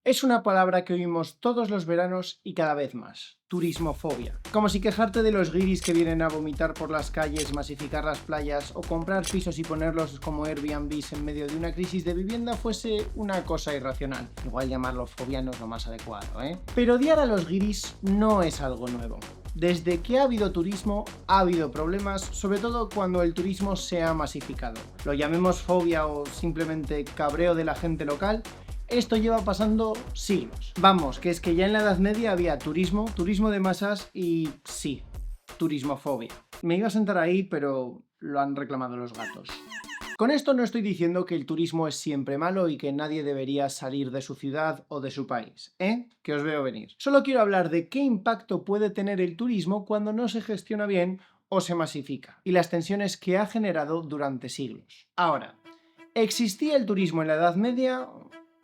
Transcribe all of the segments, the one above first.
Es una palabra que oímos todos los veranos y cada vez más. Turismofobia. Como si quejarte de los guiris que vienen a vomitar por las calles, masificar las playas o comprar pisos y ponerlos como Airbnbs en medio de una crisis de vivienda fuese una cosa irracional. Igual llamarlo fobia no es lo más adecuado, ¿eh? Pero odiar a los guiris no es algo nuevo. Desde que ha habido turismo, ha habido problemas, sobre todo cuando el turismo se ha masificado. Lo llamemos fobia o simplemente cabreo de la gente local, esto lleva pasando siglos. Vamos, que es que ya en la Edad Media había turismo de masas y sí, turismofobia. Me iba a sentar ahí, pero lo han reclamado los gatos. Con esto no estoy diciendo que el turismo es siempre malo y que nadie debería salir de su ciudad o de su país, ¿eh? Que os veo venir. Solo quiero hablar de qué impacto puede tener el turismo cuando no se gestiona bien o se masifica, y las tensiones que ha generado durante siglos. Ahora, ¿existía el turismo en la Edad Media?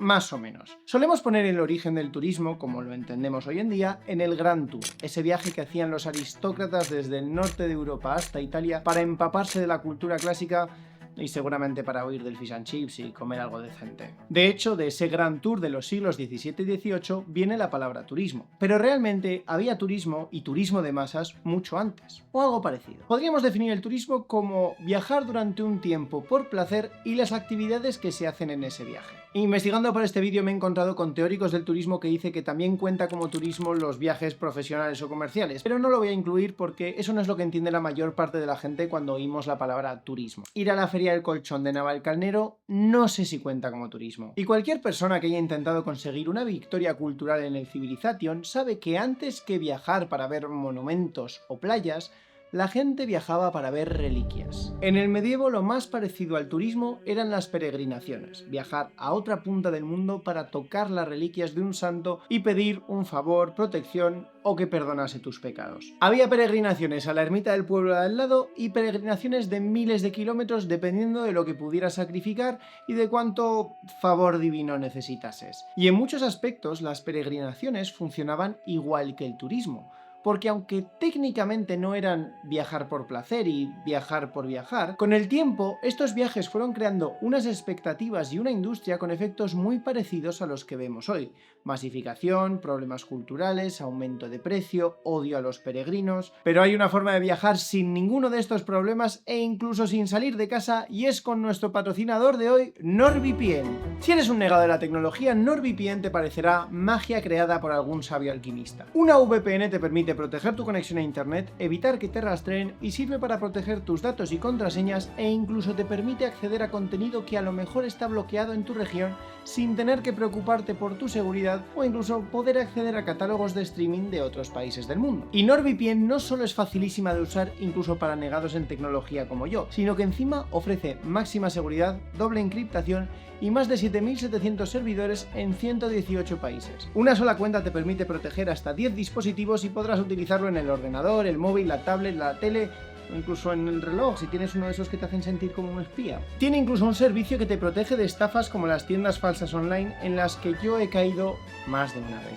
Más o menos. Solemos poner el origen del turismo, como lo entendemos hoy en día, en el Gran Tour, ese viaje que hacían los aristócratas desde el norte de Europa hasta Italia para empaparse de la cultura clásica y seguramente para huir del fish and chips y comer algo decente. De hecho, de ese Gran Tour de los siglos XVII y XVIII viene la palabra turismo. Pero realmente había turismo y turismo de masas mucho antes, o algo parecido. Podríamos definir el turismo como viajar durante un tiempo por placer y las actividades que se hacen en ese viaje. Investigando para este vídeo me he encontrado con teóricos del turismo que dice que también cuenta como turismo los viajes profesionales o comerciales, pero no lo voy a incluir porque eso no es lo que entiende la mayor parte de la gente cuando oímos la palabra turismo. Ir a la Feria del Colchón de Navalcarnero no sé si cuenta como turismo. Y cualquier persona que haya intentado conseguir una victoria cultural en el Civilization sabe que antes que viajar para ver monumentos o playas, la gente viajaba para ver reliquias. En el medievo lo más parecido al turismo eran las peregrinaciones, viajar a otra punta del mundo para tocar las reliquias de un santo y pedir un favor, protección o que perdonase tus pecados. Había peregrinaciones a la ermita del pueblo de al lado y peregrinaciones de miles de kilómetros dependiendo de lo que pudieras sacrificar y de cuánto favor divino necesitases. Y en muchos aspectos las peregrinaciones funcionaban igual que el turismo, porque aunque técnicamente no eran viajar por placer y viajar por viajar, con el tiempo estos viajes fueron creando unas expectativas y una industria con efectos muy parecidos a los que vemos hoy. Masificación, problemas culturales, aumento de precio, odio a los peregrinos... Pero hay una forma de viajar sin ninguno de estos problemas e incluso sin salir de casa, y es con nuestro patrocinador de hoy, NordVPN. Si eres un negado de la tecnología, NordVPN te parecerá magia creada por algún sabio alquimista. Una VPN te permite proteger tu conexión a internet, evitar que te rastreen y sirve para proteger tus datos y contraseñas, e incluso te permite acceder a contenido que a lo mejor está bloqueado en tu región sin tener que preocuparte por tu seguridad, o incluso poder acceder a catálogos de streaming de otros países del mundo. Y NordVPN no solo es facilísima de usar incluso para negados en tecnología como yo, sino que encima ofrece máxima seguridad, doble encriptación y más de 7700 servidores en 118 países. Una sola cuenta te permite proteger hasta 10 dispositivos y podrás utilizarlo en el ordenador, el móvil, la tablet, la tele o incluso en el reloj si tienes uno de esos que te hacen sentir como un espía. Tiene incluso un servicio que te protege de estafas como las tiendas falsas online en las que yo he caído más de una vez.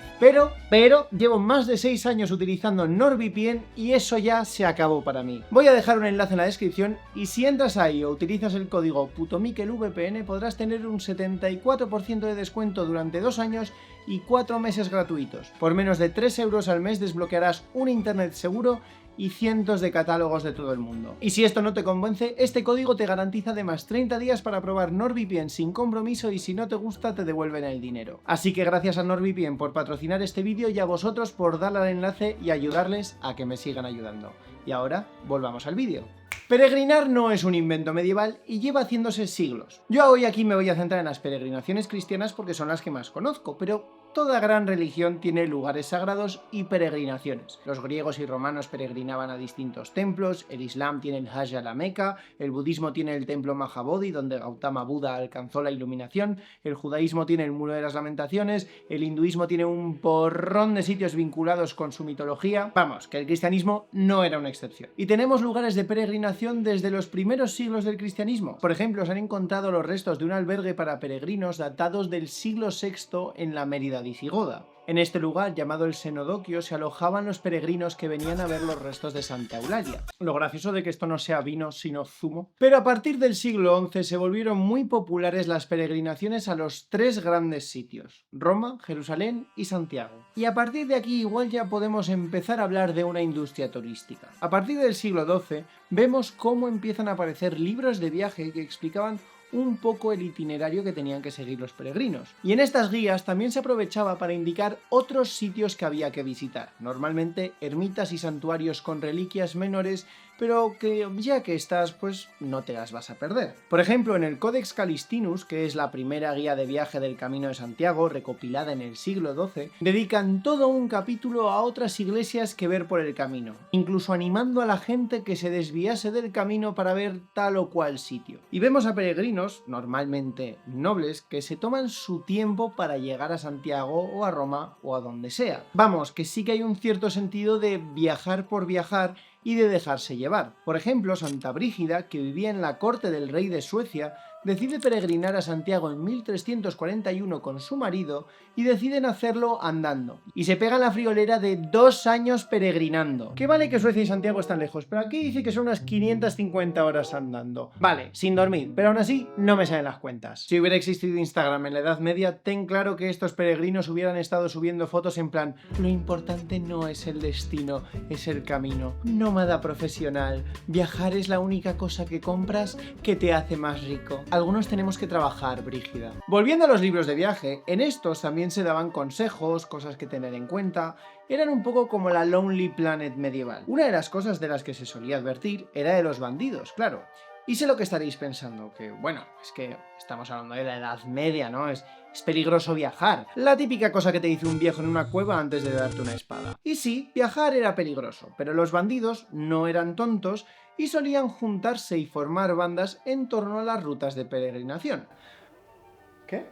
Pero llevo más de 6 años utilizando NordVPN y eso ya se acabó para mí. Voy a dejar un enlace en la descripción y si entras ahí o utilizas el código putomikelvpn podrás tener un 74% de descuento durante 2 años y 4 meses gratuitos. Por menos de 3 euros al mes desbloquearás un internet seguro y cientos de catálogos de todo el mundo. Y si esto no te convence, este código te garantiza además 30 días para probar NordVPN sin compromiso y si no te gusta te devuelven el dinero. Así que gracias a NordVPN por patrocinar este vídeo y a vosotros por darle al enlace y ayudarles a que me sigan ayudando. Y ahora, volvamos al vídeo. Peregrinar no es un invento medieval y lleva haciéndose siglos. Yo hoy aquí me voy a centrar en las peregrinaciones cristianas porque son las que más conozco, pero toda gran religión tiene lugares sagrados y peregrinaciones. Los griegos y romanos peregrinaban a distintos templos, el Islam tiene el Hajj a la Meca, el budismo tiene el templo Mahabodhi donde Gautama Buda alcanzó la iluminación, el judaísmo tiene el Muro de las Lamentaciones, el hinduismo tiene un porrón de sitios vinculados con su mitología. Vamos, que el cristianismo no era una excepción. Y tenemos lugares de peregrinación desde los primeros siglos del cristianismo. Por ejemplo, se han encontrado los restos de un albergue para peregrinos datados del siglo VI en la Mérida visigoda. En este lugar, llamado el Senodoquio, se alojaban los peregrinos que venían a ver los restos de Santa Eulalia. Lo gracioso de que esto no sea vino, sino zumo. Pero a partir del siglo XI se volvieron muy populares las peregrinaciones a los tres grandes sitios: Roma, Jerusalén y Santiago. Y a partir de aquí igual ya podemos empezar a hablar de una industria turística. A partir del siglo XII vemos cómo empiezan a aparecer libros de viaje que explicaban un poco el itinerario que tenían que seguir los peregrinos. Y en estas guías también se aprovechaba para indicar otros sitios que había que visitar, normalmente ermitas y santuarios con reliquias menores, pero que ya que estás, pues no te las vas a perder. Por ejemplo, en el Codex Calistinus, que es la primera guía de viaje del Camino de Santiago, recopilada en el siglo XII, dedican todo un capítulo a otras iglesias que ver por el camino, incluso animando a la gente que se desviase del camino para ver tal o cual sitio. Y vemos a peregrinos, normalmente nobles, que se toman su tiempo para llegar a Santiago o a Roma o a donde sea. Vamos, que sí que hay un cierto sentido de viajar por viajar y de dejarse llevar. Por ejemplo, Santa Brígida, que vivía en la corte del rey de Suecia, decide peregrinar a Santiago en 1341 con su marido y deciden hacerlo andando. Y se pega la friolera de 2 años peregrinando. Que vale que Suecia y Santiago están lejos, pero aquí dice que son unas 550 horas andando. Vale, sin dormir, pero aún así no me salen las cuentas. Si hubiera existido Instagram en la Edad Media, ten claro que estos peregrinos hubieran estado subiendo fotos en plan: lo importante no es el destino, es el camino. Nómada profesional, viajar es la única cosa que compras que te hace más rico. Algunos tenemos que trabajar, Brígida. Volviendo a los libros de viaje, en estos también se daban consejos, cosas que tener en cuenta. Eran un poco como la Lonely Planet medieval. Una de las cosas de las que se solía advertir era de los bandidos, claro. Y sé lo que estaréis pensando, que bueno, es que estamos hablando de la Edad Media, ¿no? Es peligroso viajar. La típica cosa que te dice un viejo en una cueva antes de darte una espada. Y sí, viajar era peligroso, pero los bandidos no eran tontos y solían juntarse y formar bandas en torno a las rutas de peregrinación. ¿Qué?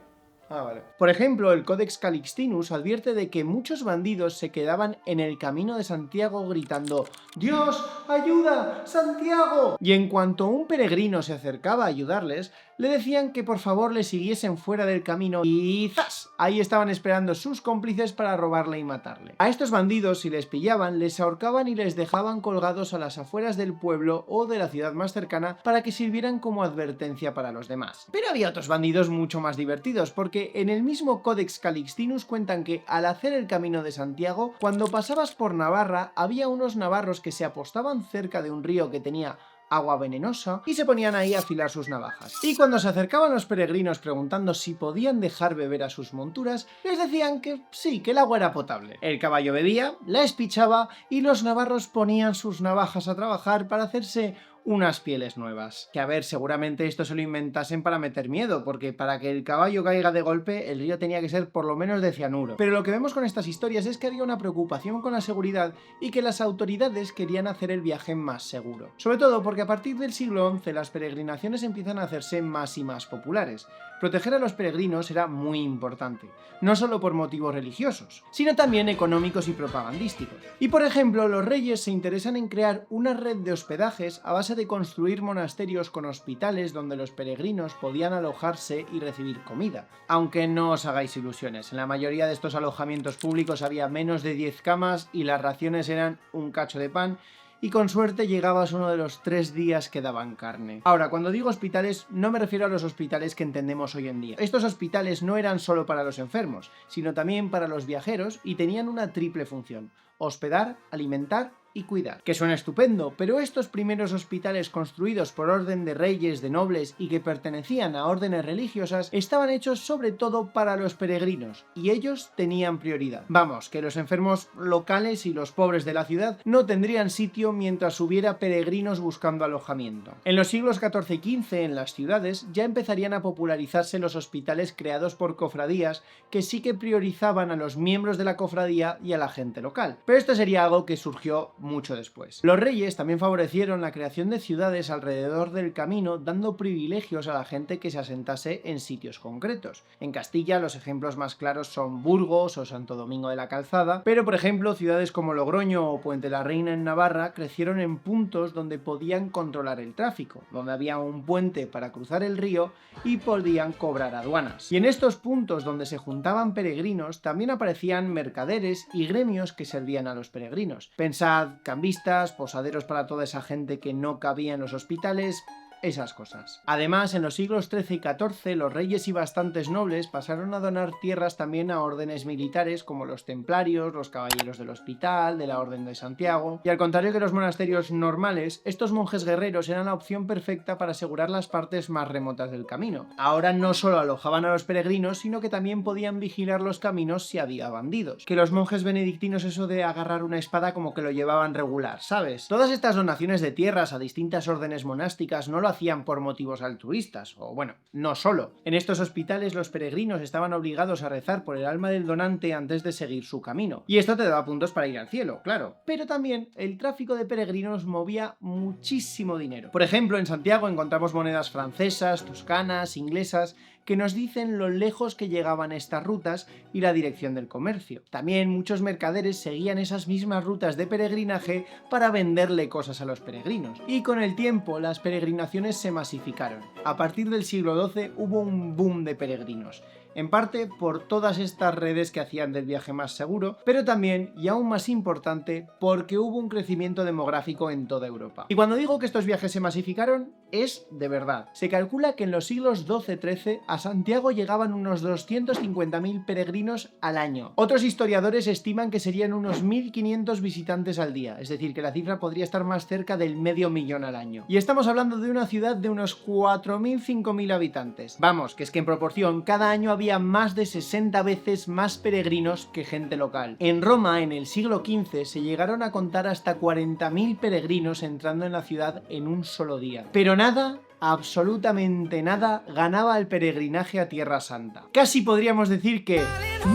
Ah, vale. Por ejemplo, el Codex Calixtinus advierte de que muchos bandidos se quedaban en el camino de Santiago gritando: ¡Dios, ayuda, Santiago! Y en cuanto un peregrino se acercaba a ayudarles, le decían que por favor le siguiesen fuera del camino y ¡zas! Ahí estaban esperando sus cómplices para robarle y matarle. A estos bandidos, si les pillaban, les ahorcaban y les dejaban colgados a las afueras del pueblo o de la ciudad más cercana para que sirvieran como advertencia para los demás. Pero había otros bandidos mucho más divertidos, porque en el mismo Codex Calixtinus cuentan que al hacer el Camino de Santiago, cuando pasabas por Navarra, había unos navarros que se apostaban cerca de un río que tenía agua venenosa y se ponían ahí a afilar sus navajas. Y cuando se acercaban los peregrinos preguntando si podían dejar beber a sus monturas, les decían que sí, que el agua era potable. El caballo bebía, la espichaba y los navarros ponían sus navajas a trabajar para hacerse unas pieles nuevas. Que a ver, seguramente esto se lo inventasen para meter miedo, porque para que el caballo caiga de golpe, el río tenía que ser por lo menos de cianuro. Pero lo que vemos con estas historias es que había una preocupación con la seguridad y que las autoridades querían hacer el viaje más seguro. Sobre todo porque a partir del siglo XI las peregrinaciones empiezan a hacerse más y más populares. Proteger a los peregrinos era muy importante, no solo por motivos religiosos, sino también económicos y propagandísticos. Y por ejemplo, los reyes se interesan en crear una red de hospedajes a base de construir monasterios con hospitales donde los peregrinos podían alojarse y recibir comida. Aunque no os hagáis ilusiones, en la mayoría de estos alojamientos públicos había menos de 10 camas y las raciones eran un cacho de pan, y con suerte llegabas uno de los 3 días que daban carne. Ahora, cuando digo hospitales, no me refiero a los hospitales que entendemos hoy en día. Estos hospitales no eran solo para los enfermos, sino también para los viajeros y tenían una triple función: hospedar, alimentar y cuidar. Que suena estupendo, pero estos primeros hospitales construidos por orden de reyes, de nobles y que pertenecían a órdenes religiosas estaban hechos sobre todo para los peregrinos, y ellos tenían prioridad. Vamos, que los enfermos locales y los pobres de la ciudad no tendrían sitio mientras hubiera peregrinos buscando alojamiento. En los siglos XIV y XV, en las ciudades, ya empezarían a popularizarse los hospitales creados por cofradías que sí que priorizaban a los miembros de la cofradía y a la gente local. Pero esto sería algo que surgió mucho después. Los reyes también favorecieron la creación de ciudades alrededor del camino, dando privilegios a la gente que se asentase en sitios concretos. En Castilla los ejemplos más claros son Burgos o Santo Domingo de la Calzada, pero por ejemplo ciudades como Logroño o Puente la Reina en Navarra crecieron en puntos donde podían controlar el tráfico, donde había un puente para cruzar el río y podían cobrar aduanas. Y en estos puntos donde se juntaban peregrinos también aparecían mercaderes y gremios que servían a los peregrinos. Pensad, cambistas, posaderos para toda esa gente que no cabía en los hospitales, esas cosas. Además, en los siglos XIII y XIV, los reyes y bastantes nobles pasaron a donar tierras también a órdenes militares como los templarios, los caballeros del Hospital, de la Orden de Santiago, y al contrario que los monasterios normales, estos monjes guerreros eran la opción perfecta para asegurar las partes más remotas del camino. Ahora no solo alojaban a los peregrinos, sino que también podían vigilar los caminos si había bandidos. Que los monjes benedictinos eso de agarrar una espada como que lo llevaban regular, ¿sabes? Todas estas donaciones de tierras a distintas órdenes monásticas no lo hacían por motivos altruistas, o bueno, no solo. En estos hospitales los peregrinos estaban obligados a rezar por el alma del donante antes de seguir su camino. Y esto te daba puntos para ir al cielo, claro. Pero también el tráfico de peregrinos movía muchísimo dinero. Por ejemplo, en Santiago encontramos monedas francesas, toscanas, inglesas, que nos dicen lo lejos que llegaban estas rutas y la dirección del comercio. También muchos mercaderes seguían esas mismas rutas de peregrinaje para venderle cosas a los peregrinos. Y con el tiempo las peregrinaciones se masificaron. A partir del siglo XII hubo un boom de peregrinos. En parte por todas estas redes que hacían del viaje más seguro, pero también, y aún más importante, porque hubo un crecimiento demográfico en toda Europa. Y cuando digo que estos viajes se masificaron, es de verdad. Se calcula que en los siglos XII-XIII a Santiago llegaban unos 250.000 peregrinos al año. Otros historiadores estiman que serían unos 1.500 visitantes al día, es decir, que la cifra podría estar más cerca del 500.000 al año. Y estamos hablando de una ciudad de unos 4.000-5.000 habitantes. Vamos, que es que en proporción cada año había más de 60 veces más peregrinos que gente local. En Roma, en el siglo XV, se llegaron a contar hasta 40.000 peregrinos entrando en la ciudad en un solo día. Pero nada, absolutamente nada, ganaba el peregrinaje a Tierra Santa. Casi podríamos decir que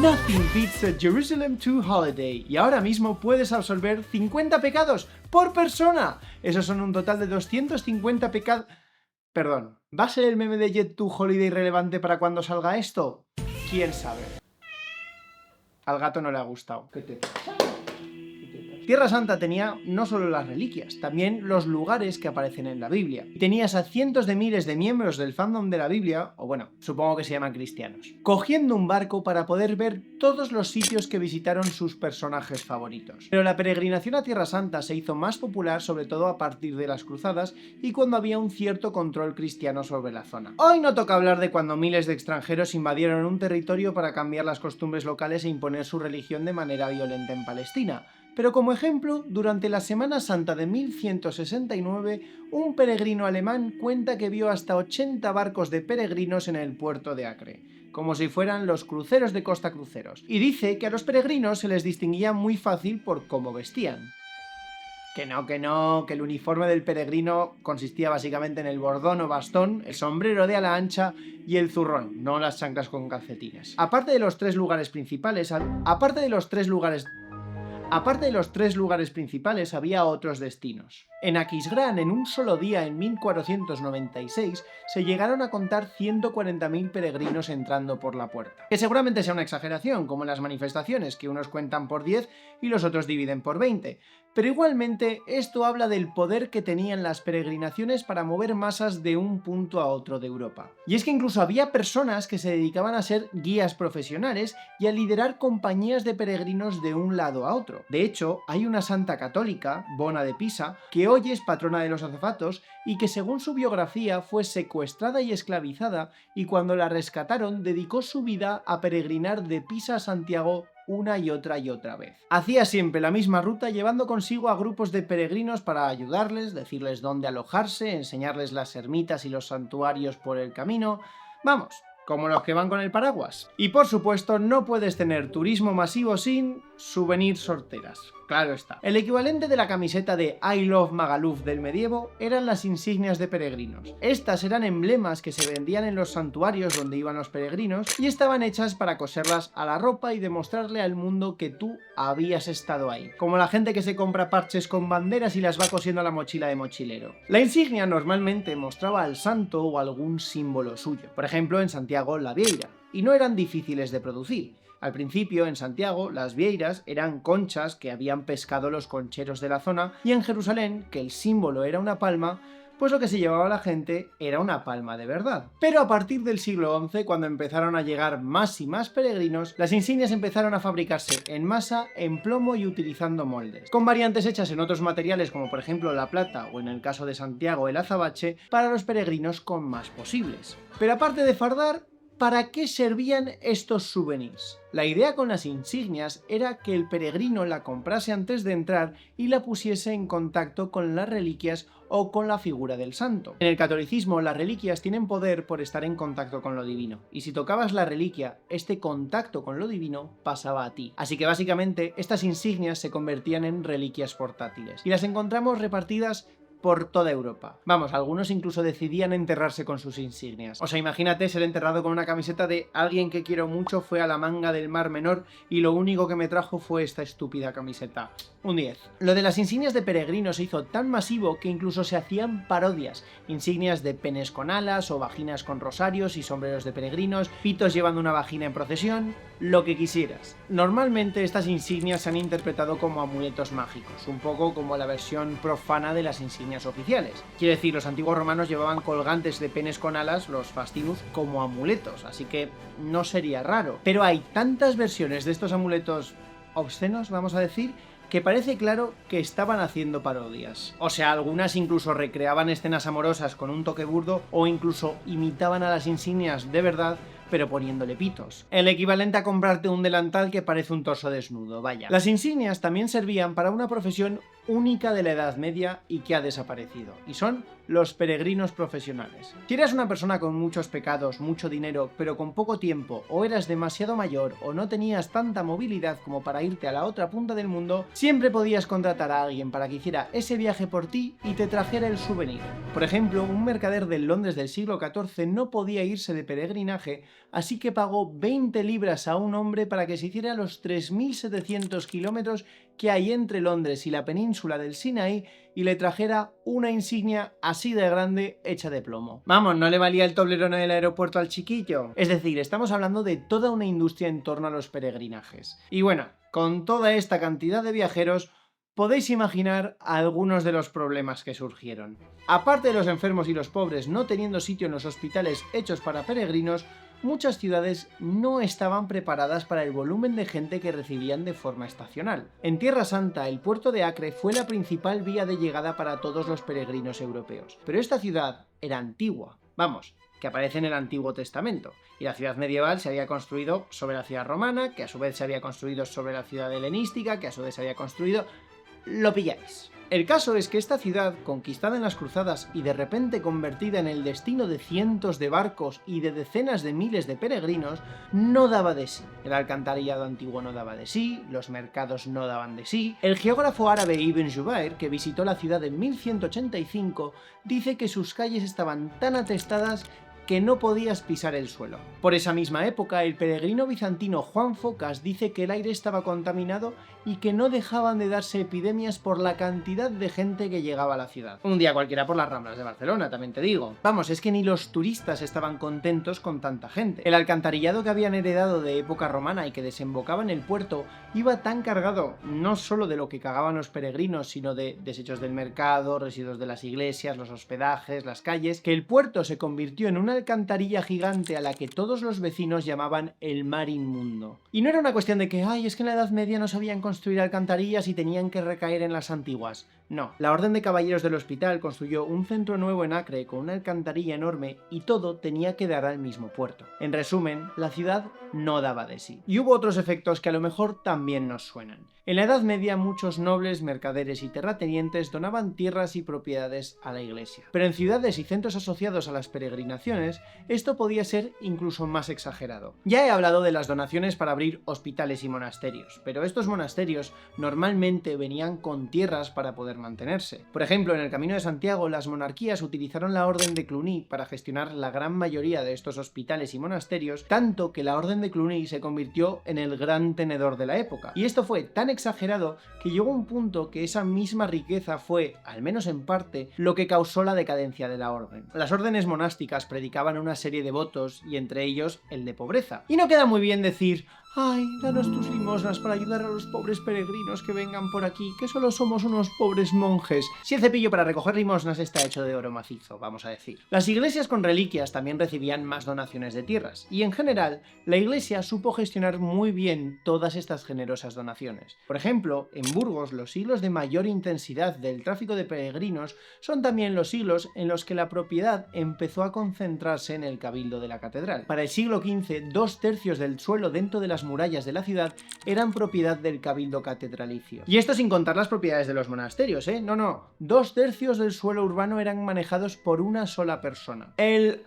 nothing beats a Jerusalem to holiday. Y ahora mismo puedes absolver 50 pecados por persona. Esos son un total de 250 pecados... Perdón, ¿va a ser el meme de Jet to Holiday relevante para cuando salga esto? ¿Quién sabe? Al gato no le ha gustado. ¿Qué te pasa? Tierra Santa tenía no solo las reliquias, también los lugares que aparecen en la Biblia. Y tenías a cientos de miles de miembros del fandom de la Biblia, o bueno, supongo que se llaman cristianos, cogiendo un barco para poder ver todos los sitios que visitaron sus personajes favoritos. Pero la peregrinación a Tierra Santa se hizo más popular sobre todo a partir de las cruzadas y cuando había un cierto control cristiano sobre la zona. Hoy no toca hablar de cuando miles de extranjeros invadieron un territorio para cambiar las costumbres locales e imponer su religión de manera violenta en Palestina. Pero como ejemplo, durante la Semana Santa de 1169, un peregrino alemán cuenta que vio hasta 80 barcos de peregrinos en el puerto de Acre, como si fueran los cruceros de Costa Cruceros, y dice que a los peregrinos se les distinguía muy fácil por cómo vestían. Que no, que el uniforme del peregrino consistía básicamente en el bordón o bastón, el sombrero de ala ancha y el zurrón, no las chanclas con calcetines. Aparte de los tres lugares principales, había otros destinos. En Aquisgrán, en un solo día en 1496, se llegaron a contar 140.000 peregrinos entrando por la puerta. Que seguramente sea una exageración, como en las manifestaciones, que unos cuentan por 10 y los otros dividen por 20. Pero igualmente, esto habla del poder que tenían las peregrinaciones para mover masas de un punto a otro de Europa. Y es que incluso había personas que se dedicaban a ser guías profesionales y a liderar compañías de peregrinos de un lado a otro. De hecho, hay una santa católica, Bona de Pisa, que hoy es patrona de los azafatos y que según su biografía fue secuestrada y esclavizada y cuando la rescataron dedicó su vida a peregrinar de Pisa a Santiago una y otra vez. Hacía siempre la misma ruta llevando consigo a grupos de peregrinos para ayudarles, decirles dónde alojarse, enseñarles las ermitas y los santuarios por el camino. Vamos, como los que van con el paraguas. Y por supuesto no puedes tener turismo masivo sin souvenirs sorteras, claro está. El equivalente de la camiseta de I Love Magaluf del medievo eran las insignias de peregrinos. Estas eran emblemas que se vendían en los santuarios donde iban los peregrinos y estaban hechas para coserlas a la ropa y demostrarle al mundo que tú habías estado ahí. Como la gente que se compra parches con banderas y las va cosiendo a la mochila de mochilero. La insignia normalmente mostraba al santo o algún símbolo suyo. Por ejemplo, en Santiago, la vieira. Y no eran difíciles de producir. Al principio, en Santiago, las vieiras eran conchas que habían pescado los concheros de la zona, y en Jerusalén, que el símbolo era una palma, pues lo que se llevaba la gente era una palma de verdad. Pero a partir del siglo XI, cuando empezaron a llegar más y más peregrinos, las insignias empezaron a fabricarse en masa, en plomo y utilizando moldes, con variantes hechas en otros materiales como por ejemplo la plata o en el caso de Santiago el azabache, para los peregrinos con más posibles. Pero aparte de fardar, ¿para qué servían estos souvenirs? La idea con las insignias era que el peregrino la comprase antes de entrar y la pusiese en contacto con las reliquias o con la figura del santo. En el catolicismo, las reliquias tienen poder por estar en contacto con lo divino, y si tocabas la reliquia, este contacto con lo divino pasaba a ti. Así que básicamente estas insignias se convertían en reliquias portátiles, y las encontramos repartidas por toda Europa. Vamos, algunos incluso decidían enterrarse con sus insignias. O sea, imagínate ser enterrado con una camiseta de alguien que quiero mucho fue a la manga del Mar Menor y lo único que me trajo fue esta estúpida camiseta. Un 10. Lo de las insignias de peregrinos se hizo tan masivo que incluso se hacían parodias. Insignias de penes con alas o vaginas con rosarios y sombreros de peregrinos, pitos llevando una vagina en procesión, lo que quisieras. Normalmente estas insignias se han interpretado como amuletos mágicos, un poco como la versión profana de las insignias oficiales. Quiere decir, los antiguos romanos llevaban colgantes de penes con alas, los fastinus, como amuletos, así que no sería raro. Pero hay tantas versiones de estos amuletos obscenos, vamos a decir, que parece claro que estaban haciendo parodias. O sea, algunas incluso recreaban escenas amorosas con un toque burdo o incluso imitaban a las insignias de verdad, pero poniéndole pitos. El equivalente a comprarte un delantal que parece un torso desnudo, vaya. Las insignias también servían para una profesión única de la Edad Media y que ha desaparecido, y son los peregrinos profesionales. Si eras una persona con muchos pecados, mucho dinero, pero con poco tiempo, o eras demasiado mayor, o no tenías tanta movilidad como para irte a la otra punta del mundo, siempre podías contratar a alguien para que hiciera ese viaje por ti y te trajera el souvenir. Por ejemplo, un mercader del Londres del siglo XIV no podía irse de peregrinaje, así que pagó 20 libras a un hombre para que se hiciera los 3.700 kilómetros que hay entre Londres y la península del Sinaí y le trajera una insignia así de grande hecha de plomo. Vamos, no le valía el toblerone del aeropuerto al chiquillo. Es decir, estamos hablando de toda una industria en torno a los peregrinajes. Y bueno, con toda esta cantidad de viajeros, podéis imaginar algunos de los problemas que surgieron. Aparte de los enfermos y los pobres no teniendo sitio en los hospitales hechos para peregrinos, muchas ciudades no estaban preparadas para el volumen de gente que recibían de forma estacional. En Tierra Santa, el puerto de Acre fue la principal vía de llegada para todos los peregrinos europeos. Pero esta ciudad era antigua, vamos, que aparece en el Antiguo Testamento, y la ciudad medieval se había construido sobre la ciudad romana, que a su vez se había construido sobre la ciudad helenística, que a su vez se había construido... Lo pilláis. El caso es que esta ciudad, conquistada en las cruzadas y de repente convertida en el destino de cientos de barcos y de decenas de miles de peregrinos, no daba de sí. El alcantarillado antiguo no daba de sí, los mercados no daban de sí. El geógrafo árabe Ibn Jubayr, que visitó la ciudad en 1185, dice que sus calles estaban tan atestadas que no podías pisar el suelo. Por esa misma época, el peregrino bizantino Juan Focas dice que el aire estaba contaminado y que no dejaban de darse epidemias por la cantidad de gente que llegaba a la ciudad. Un día cualquiera por las Ramblas de Barcelona, también te digo. Vamos, es que ni los turistas estaban contentos con tanta gente. El alcantarillado que habían heredado de época romana y que desembocaba en el puerto iba tan cargado no solo de lo que cagaban los peregrinos, sino de desechos del mercado, residuos de las iglesias, los hospedajes, las calles, que el puerto se convirtió en una alcantarilla gigante a la que todos los vecinos llamaban el mar inmundo. Y no era una cuestión de que, ay, es que en la Edad Media no sabían construir alcantarillas y tenían que recaer en las antiguas. No, la Orden de Caballeros del Hospital construyó un centro nuevo en Acre con una alcantarilla enorme y todo tenía que dar al mismo puerto. En resumen, la ciudad no daba de sí. Y hubo otros efectos que a lo mejor también nos suenan. En la Edad Media muchos nobles, mercaderes y terratenientes donaban tierras y propiedades a la iglesia. Pero en ciudades y centros asociados a las peregrinaciones donaciones, esto podía ser incluso más exagerado. Ya he hablado de las donaciones para abrir hospitales y monasterios, pero estos monasterios normalmente venían con tierras para poder mantenerse. Por ejemplo, en el Camino de Santiago, las monarquías utilizaron la Orden de Cluny para gestionar la gran mayoría de estos hospitales y monasterios, tanto que la Orden de Cluny se convirtió en el gran tenedor de la época. Y esto fue tan exagerado que llegó un punto que esa misma riqueza fue, al menos en parte, lo que causó la decadencia de la orden. Las órdenes monásticas predicaban una serie de votos, y entre ellos el de pobreza. Y no queda muy bien decir: ¡ay, danos tus limosnas para ayudar a los pobres peregrinos que vengan por aquí, que solo somos unos pobres monjes! Si el cepillo para recoger limosnas está hecho de oro macizo, vamos a decir. Las iglesias con reliquias también recibían más donaciones de tierras, y en general, la iglesia supo gestionar muy bien todas estas generosas donaciones. Por ejemplo, en Burgos, los siglos de mayor intensidad del tráfico de peregrinos son también los siglos en los que la propiedad empezó a concentrarse en el cabildo de la catedral. Para el siglo XV, 2/3 del suelo dentro de las murallas de la ciudad eran propiedad del cabildo catedralicio. Y esto sin contar las propiedades de los monasterios, ¿eh? No, 2/3 del suelo urbano eran manejados por una sola persona. El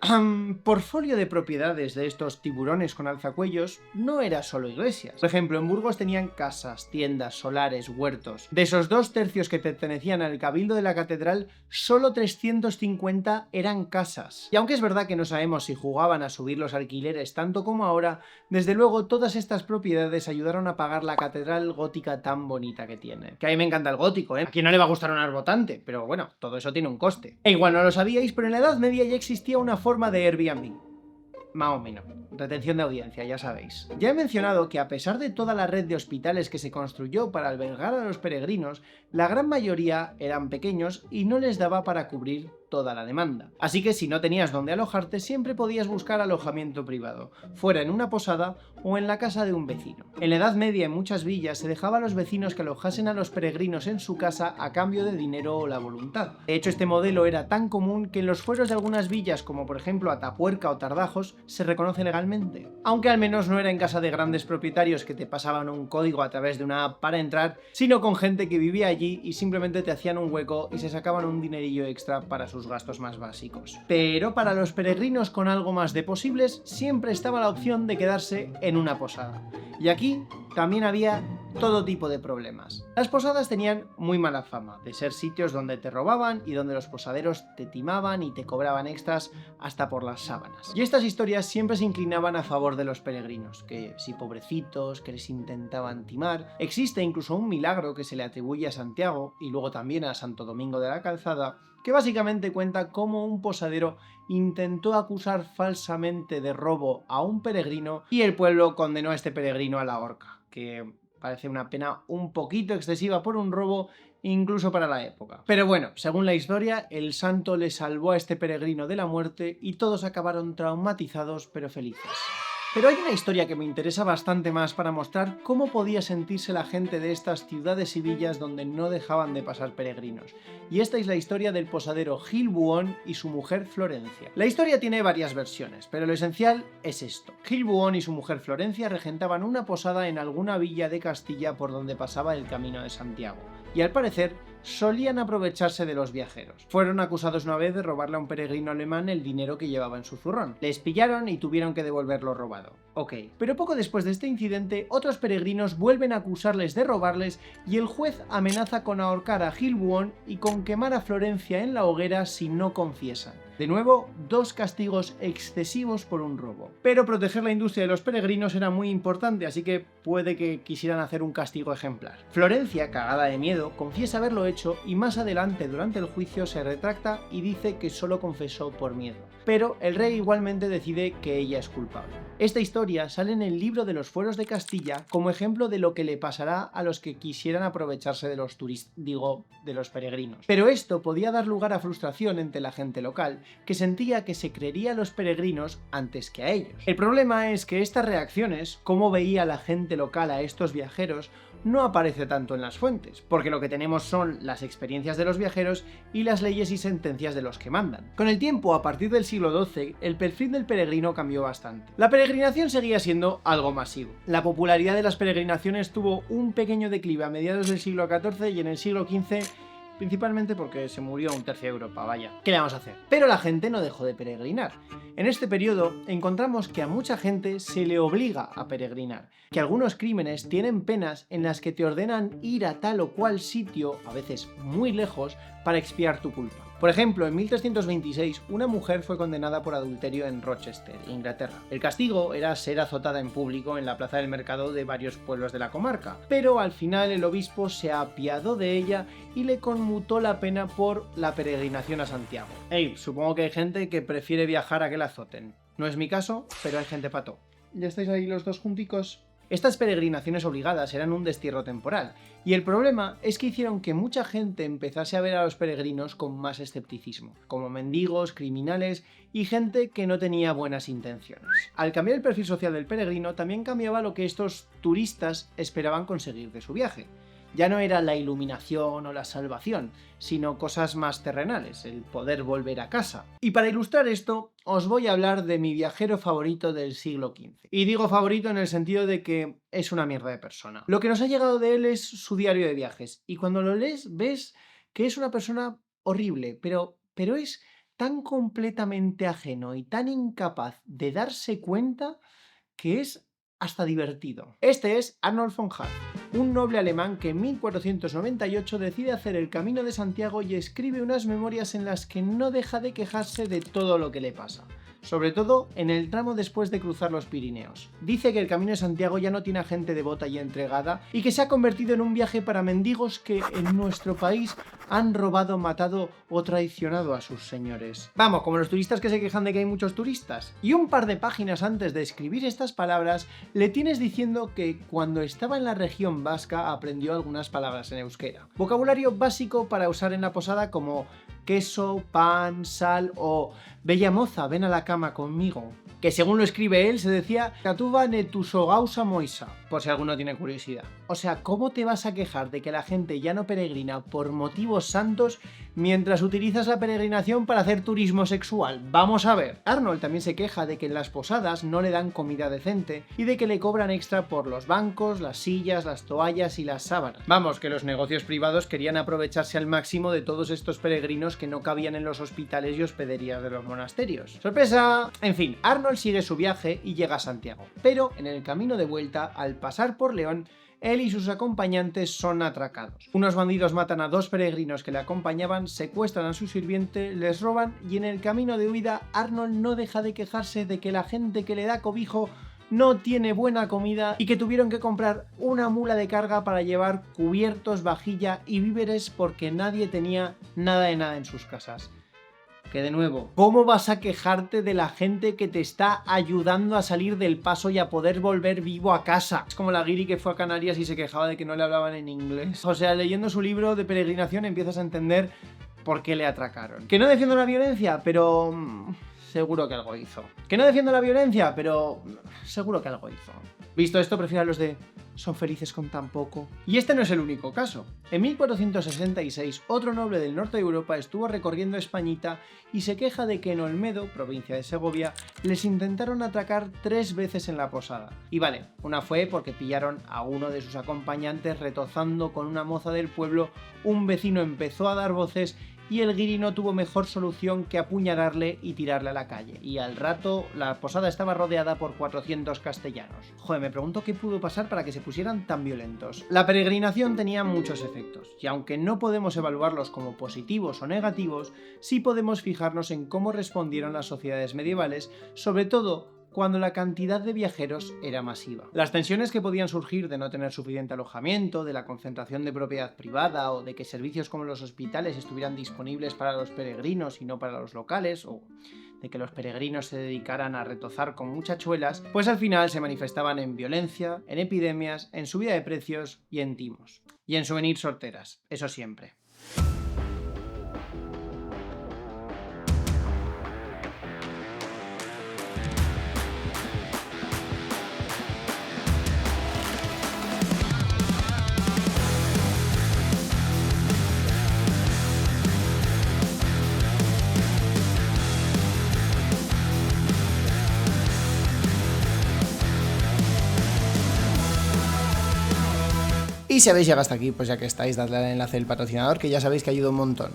portfolio de propiedades de estos tiburones con alzacuellos no era solo iglesias. Por ejemplo, en Burgos tenían casas, tiendas, solares, huertos. De esos 2/3 que pertenecían al cabildo de la catedral, solo 350 eran casas. Y aunque es verdad que no sabemos si jugaban a subir los alquileres tanto como ahora, desde luego todas estas propiedades ayudaron a pagar la catedral gótica tan bonita que tiene. Que a mí me encanta el gótico, ¿eh? A quien no le va a gustar un arbotante, pero bueno, todo eso tiene un coste. E igual no lo sabíais, pero en la Edad Media ya existía una forma de Airbnb. Más o menos. Retención de audiencia, ya sabéis. Ya he mencionado que a pesar de toda la red de hospitales que se construyó para albergar a los peregrinos, la gran mayoría eran pequeños y no les daba para cubrir toda la demanda. Así que si no tenías dónde alojarte, siempre podías buscar alojamiento privado, fuera en una posada o en la casa de un vecino. En la Edad Media, en muchas villas, se dejaba a los vecinos que alojasen a los peregrinos en su casa a cambio de dinero o la voluntad. De hecho, este modelo era tan común que en los fueros de algunas villas, como por ejemplo Atapuerca o Tardajos, se reconoce legalmente. Aunque al menos no era en casa de grandes propietarios que te pasaban un código a través de una app para entrar, sino con gente que vivía allí y simplemente te hacían un hueco y se sacaban un dinerillo extra para sus gastos más básicos. Pero para los peregrinos con algo más de posibles, siempre estaba la opción de quedarse en una posada. Y aquí también había todo tipo de problemas. Las posadas tenían muy mala fama de ser sitios donde te robaban y donde los posaderos te timaban y te cobraban extras hasta por las sábanas. Y estas historias siempre se inclinaban a favor de los peregrinos, que si pobrecitos, que les intentaban timar. Existe incluso un milagro que se le atribuye a Santiago y luego también a Santo Domingo de la Calzada, que básicamente cuenta cómo un posadero intentó acusar falsamente de robo a un peregrino y el pueblo condenó a este peregrino a la horca, que parece una pena un poquito excesiva por un robo, incluso para la época. Pero bueno, según la historia, el santo le salvó a este peregrino de la muerte y todos acabaron traumatizados pero felices. Pero hay una historia que me interesa bastante más para mostrar cómo podía sentirse la gente de estas ciudades y villas donde no dejaban de pasar peregrinos. Y esta es la historia del posadero Gil Buón y su mujer Florencia. La historia tiene varias versiones, pero lo esencial es esto. Gil Buón y su mujer Florencia regentaban una posada en alguna villa de Castilla por donde pasaba el Camino de Santiago. Y al parecer, solían aprovecharse de los viajeros. Fueron acusados una vez de robarle a un peregrino alemán el dinero que llevaba en su zurrón. Les pillaron y tuvieron que devolverlo robado. Ok. Pero poco después de este incidente, otros peregrinos vuelven a acusarles de robarles y el juez amenaza con ahorcar a Gil Buón y con quemar a Florencia en la hoguera si no confiesan. De nuevo, 2 castigos excesivos por un robo. Pero proteger la industria de los peregrinos era muy importante, así que puede que quisieran hacer un castigo ejemplar. Florencia, cagada de miedo, confiesa haberlo hecho y más adelante durante el juicio se retracta y dice que solo confesó por miedo. Pero el rey igualmente decide que ella es culpable. Esta historia sale en el libro de los fueros de Castilla como ejemplo de lo que le pasará a los que quisieran aprovecharse de los de los peregrinos. Pero esto podía dar lugar a frustración entre la gente local, que sentía que se creería a los peregrinos antes que a ellos. El problema es que estas reacciones, cómo veía la gente local a estos viajeros, no aparece tanto en las fuentes, porque lo que tenemos son las experiencias de los viajeros y las leyes y sentencias de los que mandan. Con el tiempo, a partir del siglo XII, el perfil del peregrino cambió bastante. La peregrinación seguía siendo algo masivo. La popularidad de las peregrinaciones tuvo un pequeño declive a mediados del siglo XIV y en el siglo XV principalmente porque se murió un tercio de Europa, vaya. ¿Qué le vamos a hacer? Pero la gente no dejó de peregrinar. En este periodo encontramos que a mucha gente se le obliga a peregrinar, que algunos crímenes tienen penas en las que te ordenan ir a tal o cual sitio, a veces muy lejos, para expiar tu culpa. Por ejemplo, en 1326, una mujer fue condenada por adulterio en Rochester, Inglaterra. El castigo era ser azotada en público en la plaza del mercado de varios pueblos de la comarca, pero al final el obispo se apiadó de ella y le conmutó la pena por la peregrinación a Santiago. Supongo que hay gente que prefiere viajar a que la azoten. No es mi caso, pero hay gente pato. ¿Ya estáis ahí los dos junticos? Estas peregrinaciones obligadas eran un destierro temporal, y el problema es que hicieron que mucha gente empezase a ver a los peregrinos con más escepticismo, como mendigos, criminales y gente que no tenía buenas intenciones. Al cambiar el perfil social del peregrino, también cambiaba lo que estos turistas esperaban conseguir de su viaje. Ya no era la iluminación o la salvación, sino cosas más terrenales, el poder volver a casa. Y para ilustrar esto, os voy a hablar de mi viajero favorito del siglo XV. Y digo favorito en el sentido de que es una mierda de persona. Lo que nos ha llegado de él es su diario de viajes, y cuando lo lees ves que es una persona horrible, pero es tan completamente ajeno y tan incapaz de darse cuenta que es hasta divertido. Este es Arnold von Hart, un noble alemán que en 1498 decide hacer el Camino de Santiago y escribe unas memorias en las que no deja de quejarse de todo lo que le pasa, sobre todo en el tramo después de cruzar los Pirineos. Dice que el Camino de Santiago ya no tiene a gente devota y entregada y que se ha convertido en un viaje para mendigos que en nuestro país han robado, matado o traicionado a sus señores. Vamos, como los turistas que se quejan de que hay muchos turistas. Y un par de páginas antes de escribir estas palabras le tienes diciendo que cuando estaba en la región vasca aprendió algunas palabras en euskera. Vocabulario básico para usar en la posada como queso, pan, sal o bella moza, ven a la cama conmigo. Que según lo escribe él se decía Katuba netusogausa moisa, por si alguno tiene curiosidad. O sea, ¿cómo te vas a quejar de que la gente ya no peregrina por motivos santos mientras utilizas la peregrinación para hacer turismo sexual? Vamos a ver. Arnold también se queja de que en las posadas no le dan comida decente y de que le cobran extra por los bancos, las sillas, las toallas y las sábanas. Vamos, que los negocios privados querían aprovecharse al máximo de todos estos peregrinos que no cabían en los hospitales y hospederías de los monasterios. ¡Sorpresa! En fin, Arnold sigue su viaje y llega a Santiago, pero en el camino de vuelta, al pasar por León, él y sus acompañantes son atracados. Unos bandidos matan a dos peregrinos que le acompañaban, secuestran a su sirviente, les roban y en el camino de huida Arnold no deja de quejarse de que la gente que le da cobijo no tiene buena comida y que tuvieron que comprar una mula de carga para llevar cubiertos, vajilla y víveres porque nadie tenía nada de nada en sus casas. Que de nuevo, ¿cómo vas a quejarte de la gente que te está ayudando a salir del paso y a poder volver vivo a casa? Es como la guiri que fue a Canarias y se quejaba de que no le hablaban en inglés. O sea, leyendo su libro de peregrinación empiezas a entender por qué le atracaron. Que no defiendo la violencia, pero seguro que algo hizo. Que no defiendo la violencia, pero seguro que algo hizo. Visto esto, prefiero a los de son felices con tan poco. Y este no es el único caso. En 1466, otro noble del norte de Europa estuvo recorriendo Españita y se queja de que en Olmedo, provincia de Segovia, les intentaron atracar 3 veces en la posada. Y vale, una fue porque pillaron a uno de sus acompañantes retozando con una moza del pueblo, un vecino empezó a dar voces y el guiri no tuvo mejor solución que apuñalarle y tirarle a la calle. Y al rato la posada estaba rodeada por 400 castellanos. Joder, me pregunto qué pudo pasar para que se pusieran tan violentos. La peregrinación tenía muchos efectos, y aunque no podemos evaluarlos como positivos o negativos, sí podemos fijarnos en cómo respondieron las sociedades medievales, sobre todo cuando la cantidad de viajeros era masiva. Las tensiones que podían surgir de no tener suficiente alojamiento, de la concentración de propiedad privada o de que servicios como los hospitales estuvieran disponibles para los peregrinos y no para los locales, o de que los peregrinos se dedicaran a retozar con muchachuelas, pues al final se manifestaban en violencia, en epidemias, en subida de precios y en timos. Y en souvenirs sorteras, eso siempre. Y si habéis llegado hasta aquí, pues ya que estáis, dadle al enlace del patrocinador, que ya sabéis que ayuda un montón.